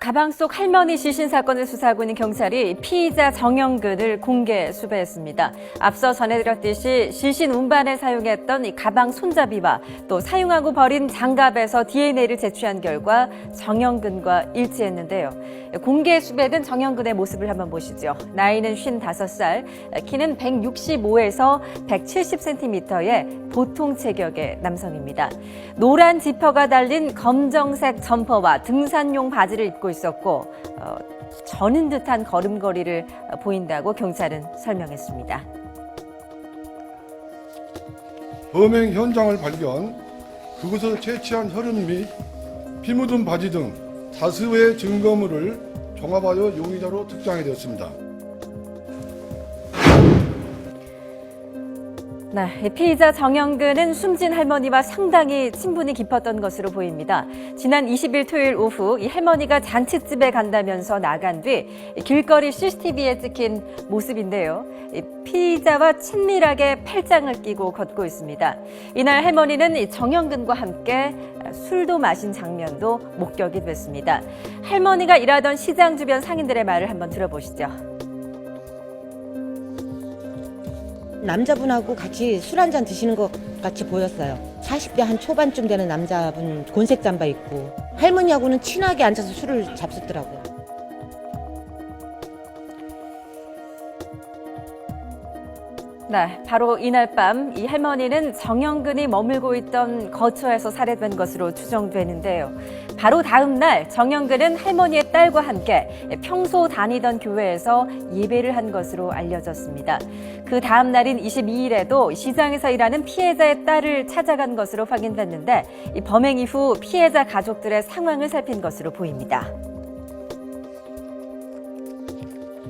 가방 속 할머니 시신 사건을 수사하고 있는 경찰이 피의자 정영근을 공개 수배했습니다. 앞서 전해드렸듯이 시신 운반에 사용했던 이 가방 손잡이와 또 사용하고 버린 장갑에서 DNA를 제취한 결과 정영근과 일치했는데요. 공개 수배된 정영근의 모습을 한번 보시죠. 나이는 55살, 키는 165에서 170cm의 보통 체격의 남성입니다. 노란 지퍼가 달린 검정색 점퍼와 등산용 바지를 입고 있었고 저는 듯한 걸음걸이를 보인다고 경찰은 설명했습니다. 범행 현장을 발견, 그곳에서 채취한 혈흔 및 피 묻은 바지 등 다수의 증거물을 종합하여 용의자로 특정이 되었습니다. 네, 피의자 정영근은 숨진 할머니와 상당히 친분이 깊었던 것으로 보입니다. 지난 20일 토요일 오후 이 할머니가 잔칫집에 간다면서 나간 뒤 길거리 CCTV에 찍힌 모습인데요. 피의자와 친밀하게 팔짱을 끼고 걷고 있습니다. 이날 할머니는 정영근과 함께 술도 마신 장면도 목격이 됐습니다. 할머니가 일하던 시장 주변 상인들의 말을 한번 들어보시죠. 남자분하고 같이 술 한잔 드시는 것 같이 보였어요. 40대 한 초반쯤 되는 남자분 곤색 잠바 입고 할머니하고는 친하게 앉아서 술을 잡수더라고요. 네, 바로 이날 밤 이 할머니는 정영근이 머물고 있던 거처에서 살해된 것으로 추정되는데요. 바로 다음 날 정영근은 할머니의 딸과 함께 평소 다니던 교회에서 예배를 한 것으로 알려졌습니다. 그 다음 날인 22일에도 시장에서 일하는 피해자의 딸을 찾아간 것으로 확인됐는데 이 범행 이후 피해자 가족들의 상황을 살핀 것으로 보입니다.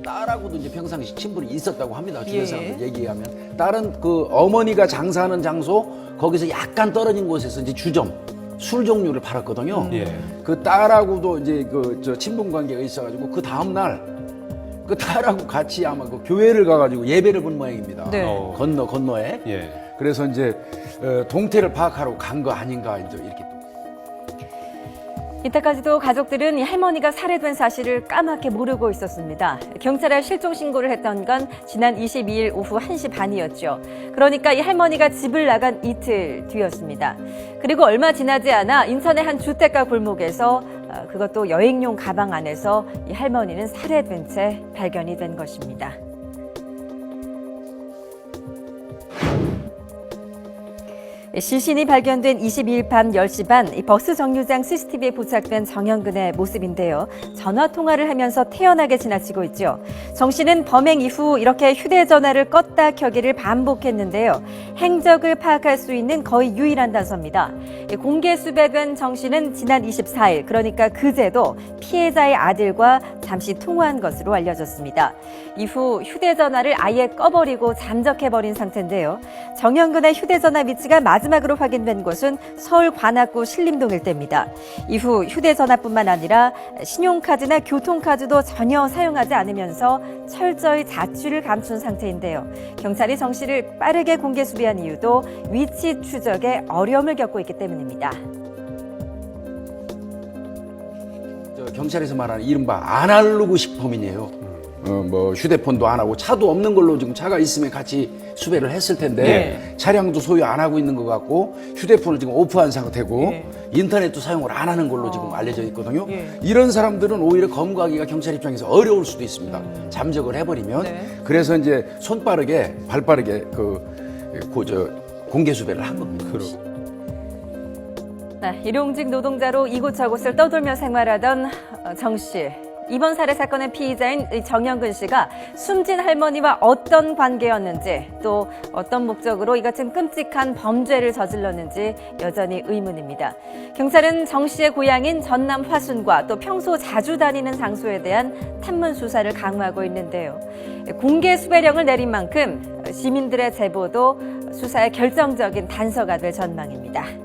딸하고도 이제 평상시 친분이 있었다고 합니다. 주변 사람들 얘기하면. 딸은 그 어머니가 장사하는 장소 거기서 약간 떨어진 곳에서 이제 주점 술 종류를 팔았거든요. 그 딸하고도 이제 저 친분 관계가 있어가지고 그 다음 날 그 딸하고 같이 아마 그 교회를 가가지고 예배를 본 모양입니다. 네. 건너에. 그래서 이제 동태를 파악하러 간 거 아닌가 이제 이렇게 또. 이때까지도 가족들은 이 할머니가 살해된 사실을 까맣게 모르고 있었습니다. 경찰에 실종 신고를 했던 건 지난 22일 오후 1시 반이었죠. 그러니까 이 할머니가 집을 나간 이틀 뒤였습니다. 그리고 얼마 지나지 않아 인천의 한 주택가 골목에서 그것도 여행용 가방 안에서 이 할머니는 살해된 채 발견이 된 것입니다. 시신이 발견된 22일 밤 10시 반 버스 정류장 CCTV에 포착된 정영근의 모습인데요. 전화 통화를 하면서 태연하게 지나치고 있죠. 정 씨는 범행 이후 이렇게 휴대전화를 껐다 켜기를 반복했는데요. 행적을 파악할 수 있는 거의 유일한 단서입니다. 공개 수배된 정 씨는 지난 24일, 그러니까 그제도 피해자의 아들과 잠시 통화한 것으로 알려졌습니다. 이후 휴대전화를 아예 꺼버리고 잠적해버린 상태인데요. 정영근의 휴대전화 위치가 마지막으로 확인된 곳은 서울 관악구 신림동 일대입니다. 이후 휴대전화뿐만 아니라 신용카드나 교통카드도 전혀 사용하지 않으면서 철저히 자취를 감춘 상태인데요. 경찰이 정 씨를 빠르게 공개 수배한 이유도 위치 추적에 어려움을 겪고 있기 때문입니다. 경찰에서 말하는 이른바 아날로그식 범인이에요. 뭐 휴대폰도 안 하고 차도 없는 걸로 지금 차가 있으면 같이 수배를 했을 텐데 차량도 소유 안 하고 있는 것 같고 휴대폰을 지금 오프한 상태고 인터넷도 사용을 안 하는 걸로 지금 알려져 있거든요. 이런 사람들은 오히려 검거하기가 경찰 입장에서 어려울 수도 있습니다. 잠적을 해버리면. 그래서 이제 손빠르게 발빠르게 공개 수배를 한 겁니다. 네, 일용직 노동자로 이곳저곳을 떠돌며 생활하던 정 씨. 이번 살해 사건의 피의자인 정영근 씨가 숨진 할머니와 어떤 관계였는지 또 어떤 목적으로 이 같은 끔찍한 범죄를 저질렀는지 여전히 의문입니다. 경찰은 정 씨의 고향인 전남 화순과 또 평소 자주 다니는 장소에 대한 탐문 수사를 강화하고 있는데요. 공개 수배령을 내린 만큼 시민들의 제보도 수사의 결정적인 단서가 될 전망입니다.